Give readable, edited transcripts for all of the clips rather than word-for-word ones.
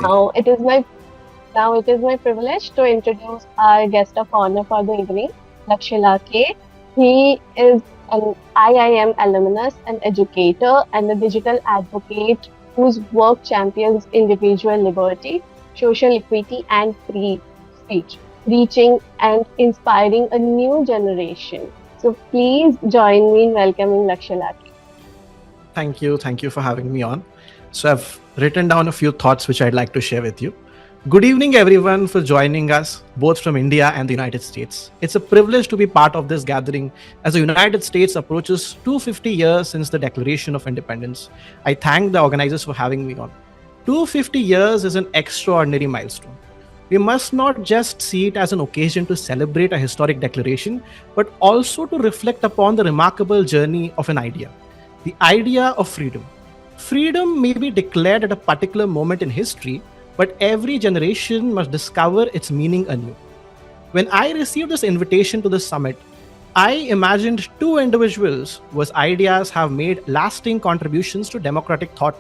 Lakey. Now it is my Now it is my privilege to introduce our guest of honor for the evening, Lakhshya Lakey. He is an IIM alumnus, an educator, and a digital advocate whose work champions individual liberty, social equity, and free speech, reaching and inspiring a new generation. So please join me in welcoming Lakhshya Lakey. Thank you. Thank you for having me on. So I've written down a few thoughts which I'd like to share with you. Good evening, everyone, for joining us, both from India and the United States. It's a privilege to be part of this gathering as the United States approaches 250 years since the Declaration of Independence. I thank the organizers for having me on. 250 years is an extraordinary milestone. We must not just see it as an occasion to celebrate a historic declaration, but also to reflect upon the remarkable journey of an idea, the idea of freedom. Freedom may be declared at a particular moment in history, but every generation must discover its meaning anew. When I received this invitation to this summit, I imagined two individuals whose ideas have made lasting contributions to democratic thought.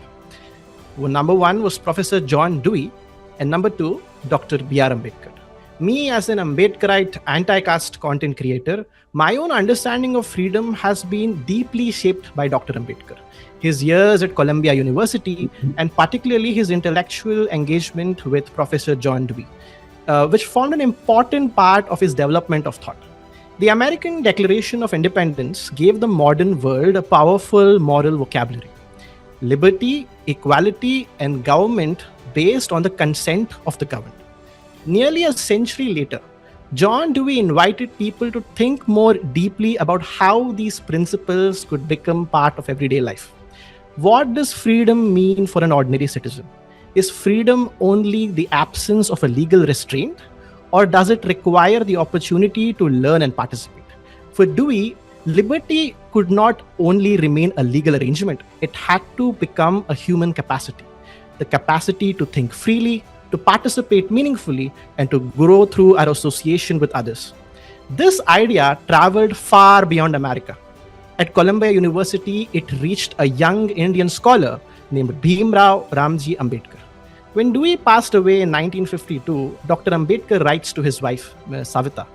Number one was Professor John Dewey, and number two, Dr. B.R. Ambedkar. Me, as an Ambedkarite anti-caste content creator, my own understanding of freedom has been deeply shaped by Dr. Ambedkar. His years at Columbia University, and particularly his intellectual engagement with Professor John Dewey, which formed an important part of his development of thought. The American Declaration of Independence gave the modern world a powerful moral vocabulary: liberty, equality, and government based on the consent of the governed. Nearly a century later, John Dewey invited people to think more deeply about how these principles could become part of everyday life. What does freedom mean for an ordinary citizen? Is freedom only the absence of a legal restraint, or does it require the opportunity to learn and participate? For Dewey, liberty could not only remain a legal arrangement, it had to become a human capacity. The capacity to think freely, to participate meaningfully, and to grow through our association with others. This idea traveled far beyond America. At Columbia University, it reached a young Indian scholar named Bhimrao Ramji Ambedkar. When Dewey passed away in 1952, Dr. Ambedkar writes to his wife, Savita,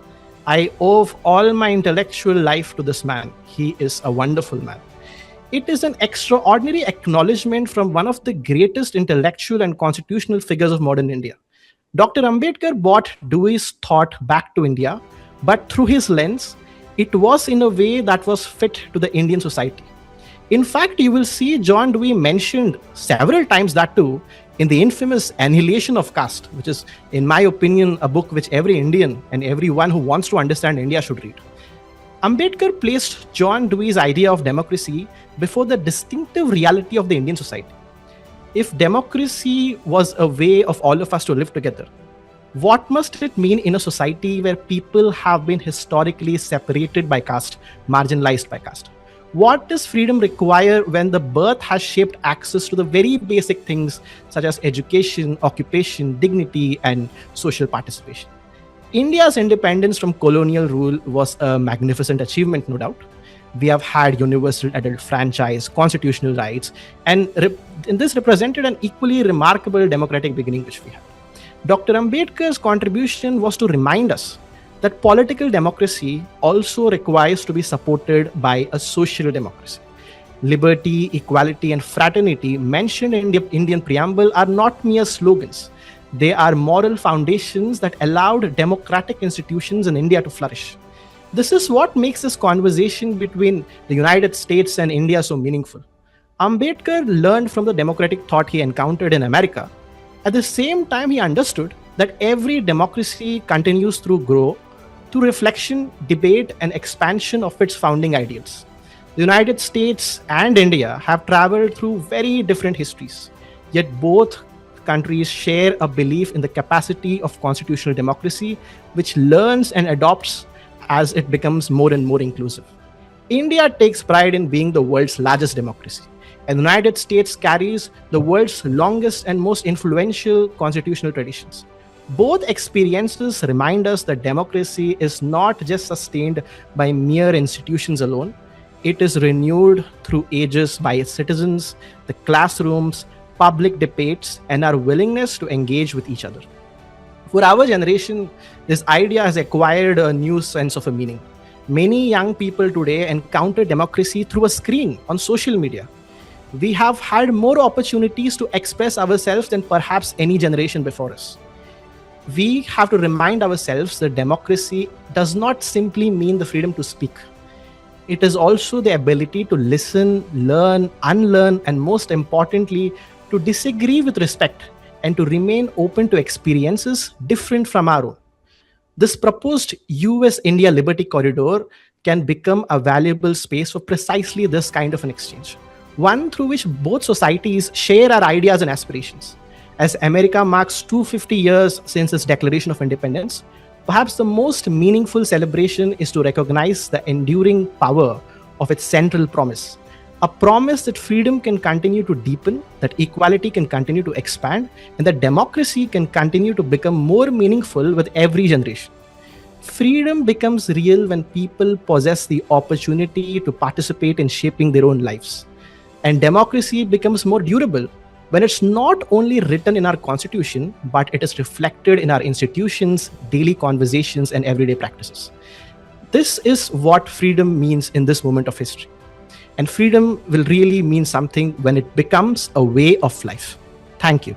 "I owe all my intellectual life to this man. He is a wonderful man." It is an extraordinary acknowledgement from one of the greatest intellectual and constitutional figures of modern India. Dr. Ambedkar brought Dewey's thought back to India, but through his lens, it was in a way that was fit to the Indian society. In fact, you will see John Dewey mentioned several times that too in the infamous Annihilation of Caste, which is, in my opinion, a book which every Indian and everyone who wants to understand India should read. Ambedkar placed John Dewey's idea of democracy before the distinctive reality of the Indian society. If democracy was a way of all of us to live together, what must it mean in a society where people have been historically separated by caste, marginalized by caste? What does freedom require when the birth has shaped access to the very basic things such as education, occupation, dignity, and social participation? India's independence from colonial rule was a magnificent achievement, no doubt. We have had universal adult franchise, constitutional rights, and this represented an equally remarkable democratic beginning which we had. Dr. Ambedkar's contribution was to remind us that political democracy also requires to be supported by a social democracy. Liberty, equality, and fraternity mentioned in the Indian preamble are not mere slogans. They are moral foundations that allowed democratic institutions in India to flourish. This is what makes this conversation between the United States and India so meaningful. Ambedkar learned from the democratic thought he encountered in America. At the same time, he understood that every democracy continues through growth, through reflection, debate, and expansion of its founding ideals. The United States and India have traveled through very different histories, yet both countries share a belief in the capacity of constitutional democracy, which learns and adopts as it becomes more and more inclusive. India takes pride in being the world's largest democracy, and the United States carries the world's longest and most influential constitutional traditions. Both experiences remind us that democracy is not just sustained by mere institutions alone. It is renewed through ages by its citizens, the classrooms, public debates, and our willingness to engage with each other. For our generation, this idea has acquired a new sense of a meaning. Many young people today encounter democracy through a screen on social media. We have had more opportunities to express ourselves than perhaps any generation before us. We have to remind ourselves that democracy does not simply mean the freedom to speak. It is also the ability to listen, learn, unlearn, and most importantly, to disagree with respect and to remain open to experiences different from our own. This proposed US-India Liberty Corridor can become a valuable space for precisely this kind of an exchange, one through which both societies share our ideas and aspirations. As America marks 250 years since its declaration of independence, perhaps the most meaningful celebration is to recognize the enduring power of its central promise. A promise that freedom can continue to deepen, that equality can continue to expand, and that democracy can continue to become more meaningful with every generation. Freedom becomes real when people possess the opportunity to participate in shaping their own lives. And democracy becomes more durable when it's not only written in our constitution, but it is reflected in our institutions, daily conversations, and everyday practices. This is what freedom means in this moment of history. And freedom will really mean something when it becomes a way of life. Thank you.